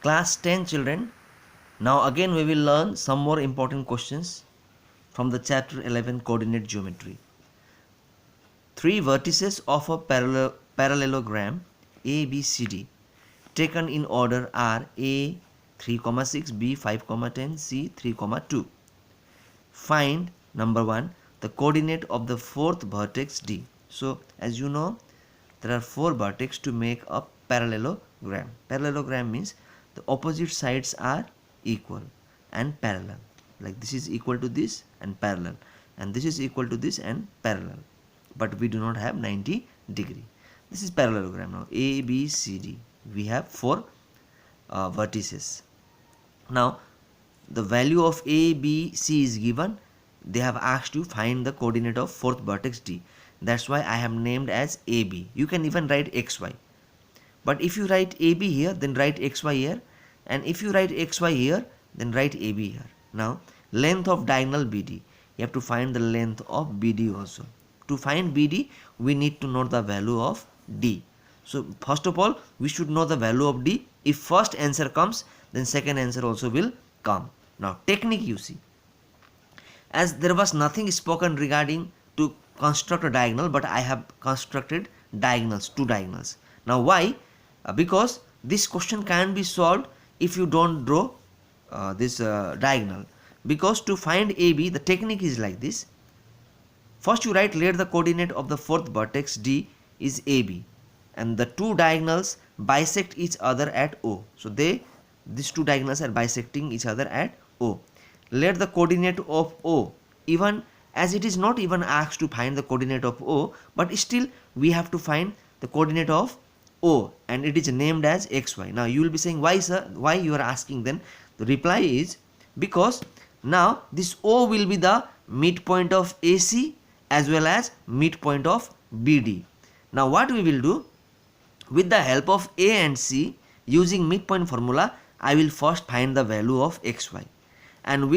Class 10 children, now again we will learn some more important questions from the chapter 11 coordinate geometry. Three vertices of a parallelogram ABCD taken in order are A 3,6, B 5,10, C 3,2. Find number 1 the coordinate of the fourth vertex D. So as you know, there are four vertices to make a parallelogram. Parallelogram means the opposite sides are equal and parallel. Like this is equal to this and parallel, and this is equal to this and parallel, but we do not have 90 degree. This is parallelogram. Now A, B, C, D, we have four vertices. Now the value of A, B, C is given. They have asked you find the coordinate of fourth vertex D. That's why I have named as AB. You can even write XY. But if you write AB here, then write XY here. And if you write XY here, then write AB here. Now, length of diagonal BD. You have to find the length of BD also. To find BD, we need to know the value of D. So, first of all, we should know the value of D. If first answer comes, then second answer also will come. Now, technique you see. As there was nothing spoken regarding to construct a diagonal, but I have constructed diagonals, two diagonals. Now why? Because this question can be solved if you don't draw this diagonal. Because to find AB, the technique is like this. First you write let the coordinate of the fourth vertex D is AB, and the two diagonals bisect each other at O. So these two diagonals are bisecting each other at O. Let the coordinate of O, even as it is not even asked to find the coordinate of O, but still we have to find the coordinate of O, and it is named as XY. Now you will be saying, why sir, why you are asking? Then the reply is because now this O will be the midpoint of AC as well as midpoint of BD. Now what we will do, with the help of A and C, using midpoint formula, I will first find the value of XY, and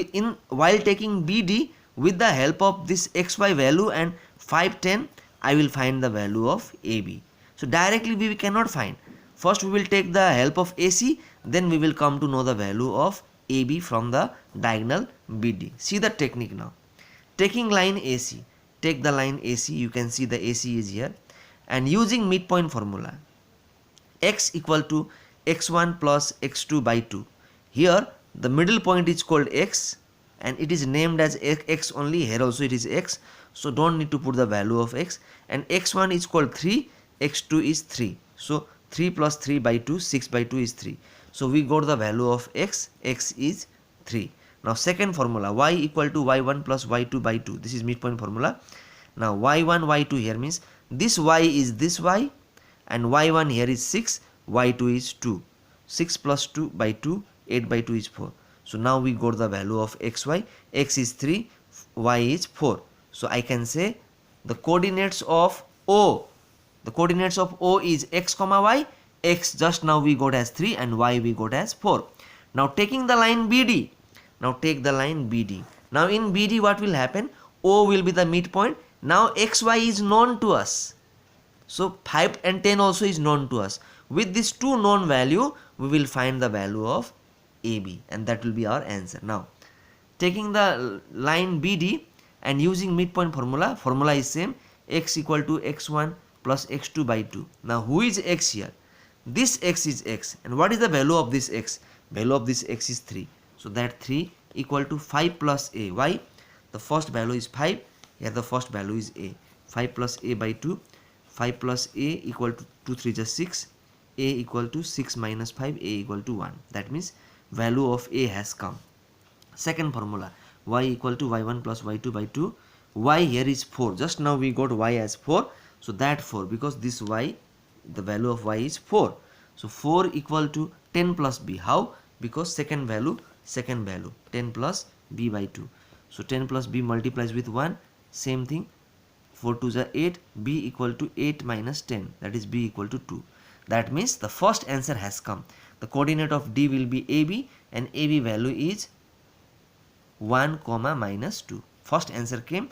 while taking BD, with the help of this XY value and 5, 10, I will find the value of AB. So directly we cannot find. First we will take the help of AC, then we will come to know the value of AB from the diagonal BD. See the technique now. Taking line AC, take the line AC, you can see the AC is here, and using midpoint formula, x equal to x1 plus x2 by 2. Here the middle point is called x, and it is named as x only. Here also it is x, so don't need to put the value of x. And x1 is called 3, x2 is 3. So 3 plus 3 by 2, 6 by 2 is 3. So we got the value of x is 3. Now second formula, y equal to y1 plus y2 by 2. This is midpoint formula. Now y1, y2 here means this y is this y, and y1 here is 6, y2 is 2. 6 plus 2 by 2, 8 by 2 is 4. So now we got the value of xy. X is 3, y is 4. So I can say the coordinates of O, the coordinates of O is x comma y. X just now we got as 3 and y we got as 4. Now taking the line BD. Now take the line BD. Now in BD what will happen? O will be the midpoint. Now xy is known to us. So 5 and 10 also is known to us. With these two known value, we will find the value of AB, and that will be our answer. Now taking the line BD and using midpoint formula, formula is same, x equal to x1 plus x2 by 2. Now who is x here? This x is x, and what is the value of this x? Value of this x is 3. So that 3 equal to 5 plus a. Why? The first value is 5, here the first value is a. 5 plus a by 2, 5 plus a equal to 2 3 just 6, a equal to 6 minus 5, a equal to 1. That means value of a has come. Second formula, y equal to y1 plus y2 by 2. Y here is 4. Just now we got y as 4. So that 4, because this y, the value of y is 4. So 4 equal to 10 plus b. How? Because second value 10 plus b by 2. So 10 plus b multiplies with 1. Same thing. 4 2 is 8. b equal to 8 minus 10. That is b equal to 2. That means the first answer has come. The coordinate of D will be AB, and AB value is 1 comma minus 2. First answer came,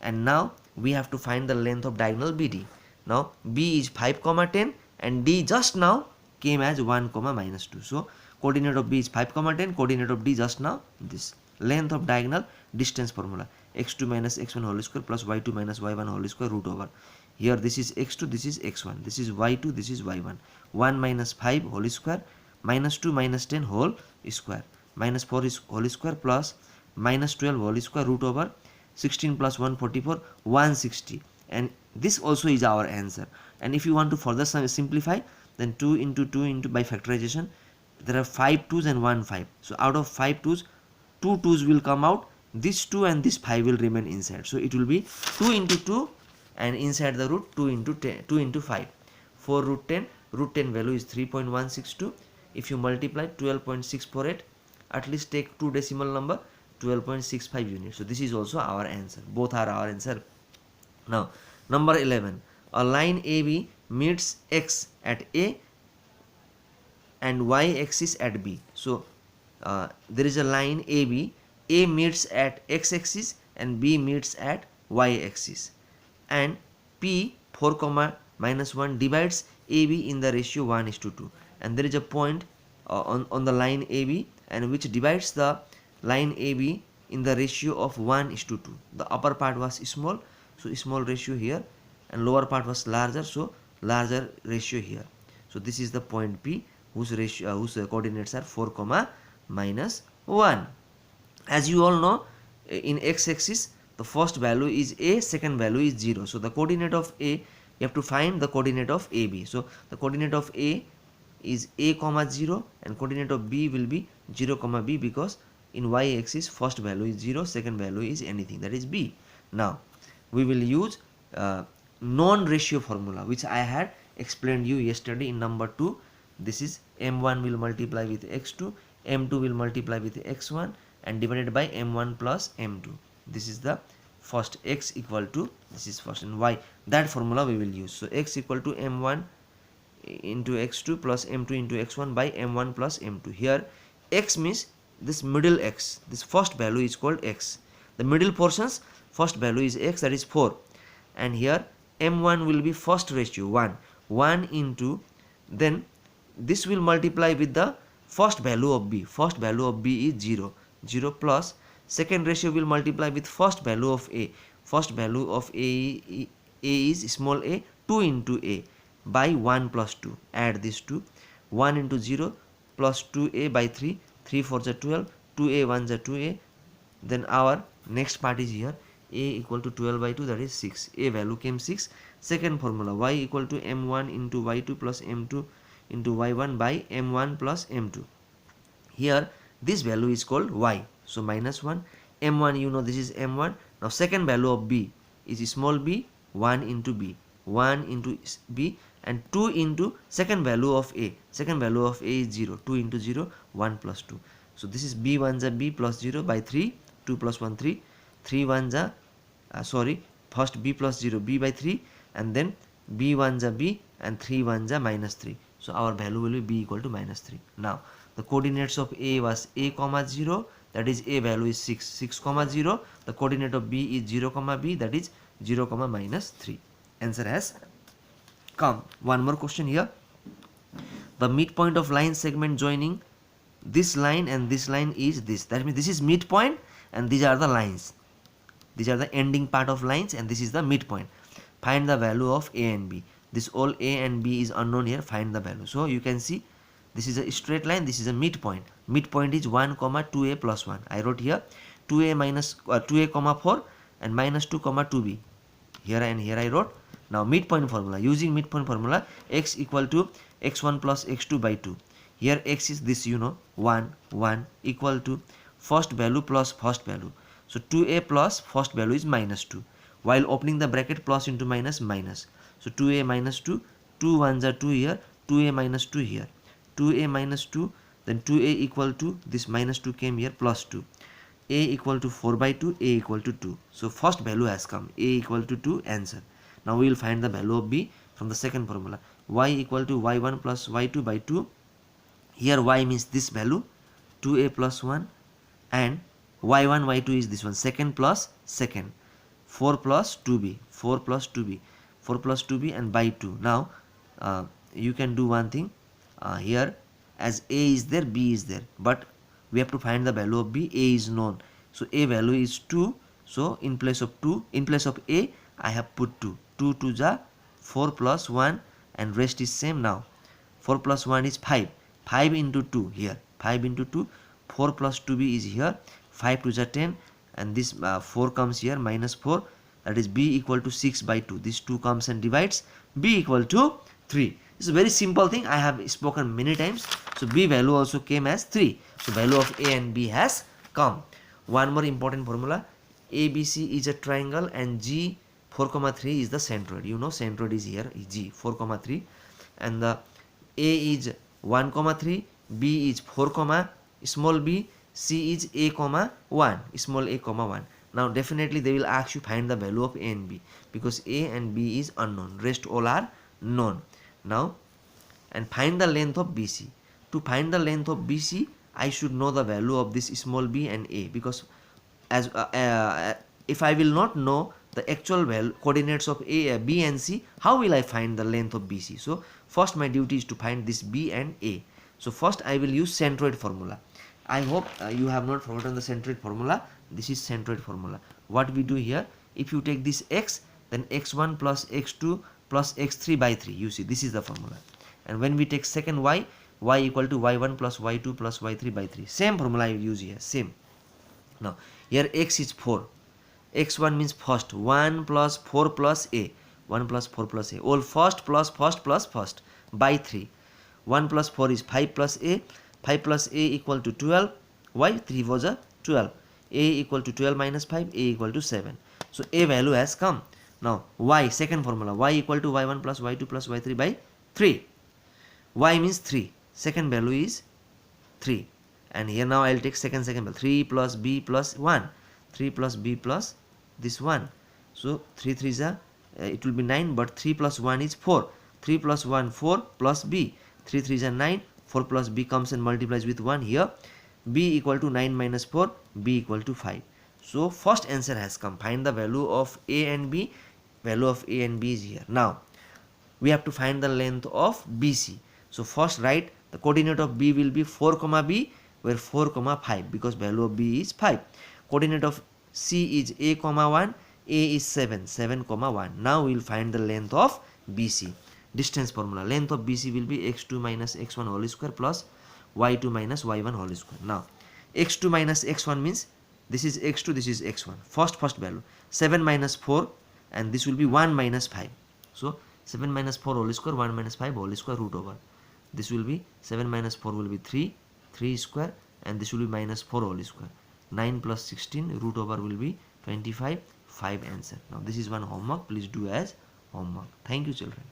and now we have to find the length of diagonal BD. Now B is 5 comma 10, and D just now came as 1 comma minus 2. So coordinate of B is 5 comma 10, coordinate of D just now this. Length of diagonal, distance formula, x2 minus x1 whole square plus y2 minus y1 whole square root over. Here this is x2, this is x1, this is y2, this is y1. 1 minus 5 whole square minus 2 minus 10 whole square minus 4 is whole square plus minus 12 whole square root over 16 plus 144, 160. And this also is our answer. And if you want to further simplify, then 2 into 2 into by factorization, there are 5 2's and 1 5. So out of 5 2's, 2 2's will come out, this 2 and this 5 will remain inside. So it will be 2 into 2 and inside the root 2 into 10, 2 into 5, 4 root 10 value is 3.162. If you multiply 12.648, at least take 2 decimal number, 12.65 units. So this is also our answer. Both are our answer. Now number 11, a line AB meets x at A and y axis at B. So there is a line AB, A meets at x axis and B meets at y axis, and P 4 comma minus 1 divides AB in the ratio 1:2, and there is a point on the line AB and which divides the line AB in the ratio of 1:2. The upper part was small, so small ratio here, and lower part was larger, so larger ratio here. So this is the point P whose ratio whose coordinates are 4 comma minus 1. As you all know, in x-axis the first value is A, second value is 0. So the coordinate of A, you have to find the coordinate of AB. So the coordinate of A is A comma 0 and coordinate of B will be 0 comma B, because in y-axis first value is 0, second value is anything, that is B. Now we will use non-ratio formula which I had explained you yesterday in number 2. This is m1 will multiply with x2, m2 will multiply with x1 and divided by m1 plus m2. This is the first, x equal to, this is first, and y, that formula we will use. So x equal to m1 into x2 plus m2 into x1 by m1 plus m2. Here x means this middle x, this first value is called x. The middle portions first value is x, that is 4, and here m1 will be first ratio 1 into, then this will multiply with the first value of B. First value of B is 0 plus second ratio will multiply with first value of A. First value of A is small a, 2 into A by 1 plus 2. Add this 2, 1 into 0 plus 2A by 3, 3 4 is 12, 2A 1 is 2A. Then our next part is here, A equal to 12 by 2, that is 6. A value came 6. Second formula, y equal to m1 into y2 plus m2 into y1 by m1 plus m2. Here this value is called y, so minus 1. M1, you know, this is m1. Now second value of B is small b, 1 into b, 1 into b, and 2 into second value of A. Second value of A is 0, 2 into 0, 1 plus 2. So this is b 1 is b plus 0 by 3, 2 plus 1 3, 3 1 is first b plus 0, b by 3, and then b 1 is b and 3 1 is minus 3. So our value will be b equal to minus 3. Now the coordinates of A was A comma 0, that is A value is 6 comma 0. The coordinate of B is 0 comma B, that is 0 comma minus 3. Answer has come. One more question here. The midpoint of line segment joining this line and this line is this. That means this is midpoint and these are the lines. These are the ending part of lines and this is the midpoint. Find the value of A and B. This all A and B is unknown here. Find the value. So you can see this is a straight line. This is a midpoint. Midpoint is 1 comma 2A plus 1. I wrote here 2A minus 2A comma 4 and minus 2 comma 2B. Here and here I wrote. Now midpoint formula. Using midpoint formula, x equal to x1 plus x2 by 2. Here x is this, you know, 1 equal to first value plus first value. So 2A plus first value is minus 2. While opening the bracket, plus into minus minus. So 2A minus 2, 2 1s are 2 here, 2A minus 2 here, 2A minus 2, then 2A equal to, this minus 2 came here, plus 2. A equal to 4 by 2, A equal to 2. So first value has come, A equal to 2, answer. Now we will find the value of B from the second formula. Y equal to y1 plus y2 by 2. Here y means this value, 2A plus 1, and y1, y2 is this one, second plus second. 4 plus 2b, 4 plus 2b, 4 plus 2b and by 2. Now you can do one thing, here as A is there, B is there, but we have to find the value of B. A is known, so A value is 2. So in place of A, I have put 2. 2 to the 4 plus 1, and rest is same. Now 4 plus 1 is 5. 5 into 2 here. 5 into 2. 4 plus 2b is here. 5 to the 10, and this 4 comes here, minus 4. That is B equal to 6 by 2. This 2 comes and divides. B equal to 3. It's a very simple thing. I have spoken many times. So B value also came as 3. So value of A and B has come. One more important formula. ABC is a triangle and G 4, 3 is the centroid. You know centroid is here, G 4, 3, and the A is 1, 3, B is 4, small b, C is A, 1, small a, 1. Now definitely they will ask you find the value of A and B, because A and B is unknown, rest all are known. Now, and find the length of BC. To find the length of BC, I should know the value of this small b and A, because as if I will not know the actual value coordinates of A, B and C, how will I find the length of BC? So first my duty is to find this B and A. So first I will use centroid formula. I hope you have not forgotten the centroid formula. This is centroid formula. What we do here, if you take this x, then x1 plus x2 plus x3 by 3. You see, this is the formula. And when we take second y equal to y1 plus y2 plus y3 by 3. Same formula I will use here, same. Now here x is 4. x1 means first, 1 plus 4 plus a, 1 plus 4 plus a, all first plus first plus first by 3. 1 plus 4 is 5 plus a, 5 plus a equal to 12. Why? 3 was a 12. A equal to 12 minus 5, a equal to 7. So a value has come. Now y, second formula, y equal to y1 plus y2 plus y3 by 3. Y means 3. Second value is 3. And here now I will take second value. 3 plus b plus 1. 3 plus b plus this 1. So 3 3 is it will be 9, but 3 plus 1 is 4. 3 plus 1 4 plus b. 3 3 is 9. 4 plus b comes and multiplies with 1 here. B equal to 9 minus 4. B equal to 5. So first answer has come. Find the value of A and B. Value of A and B is here. Now we have to find the length of BC. So first write the coordinate of B will be 4, B, where 4, 5, because value of B is 5. Coordinate of C is A, 1, A is 7, 7, 1. Now we will find the length of BC. Distance formula. Length of BC will be x2 minus x1 whole square plus y2 minus y1 whole square. Now x2 minus x1 means this is x2, this is x1. First value. 7 minus 4, and this will be 1 minus 5. So 7 minus 4 whole square, 1 minus 5 whole square root over. This will be 7 minus 4 will be 3 square, and this will be minus 4 whole square. 9 plus 16 root over will be 25, 5 answer. Now this is one homework. Please do as homework. Thank you, children.